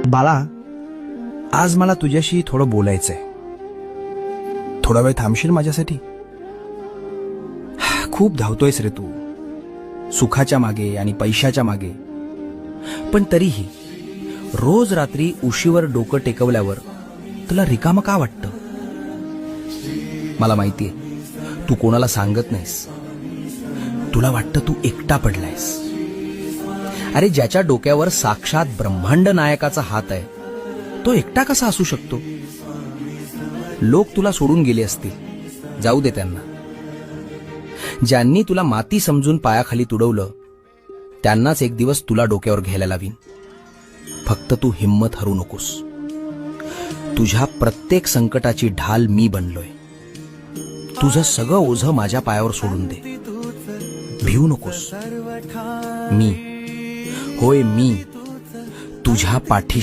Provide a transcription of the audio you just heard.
बाळा, आज मला तुझ्याशी थोडं बोलायचंय. थोडा वेळ थांबशील माझ्यासाठी? खूप धावतोयस रे तू, सुखाच्या मागे आणि पैशाच्या मागे. पण तरीही रोज रात्री उशीवर डोकं टेकवल्यावर तुला रिकामं का वाटतं? मला माहितीये, तू कोणाला सांगत नाहीस. तुला वाटतं तू एकटा पडलायस. अरे, ज्याच्या डोक्यावर साक्षात ब्रह्मांड नायकाचा हात आहे, तो एकटा कसा असू शकतो? लोक तुला सोडून गेले असतील, जाऊ दे त्यांना. ज्यांनी तुला माती समजून पायाखाली तुडवलं, त्यांनाच एक दिवस तुला डोक्यावर घ्यायला लावीन. फक्त तू हिम्मत हरू नकोस. तुझ्या प्रत्येक संकटाची ढाल मी बनलोय. तुझं सगळं ओझं माझ्या पायावर सोडून दे. भिवू नकोस. मी, होय मी, तुझ्या पाठीशी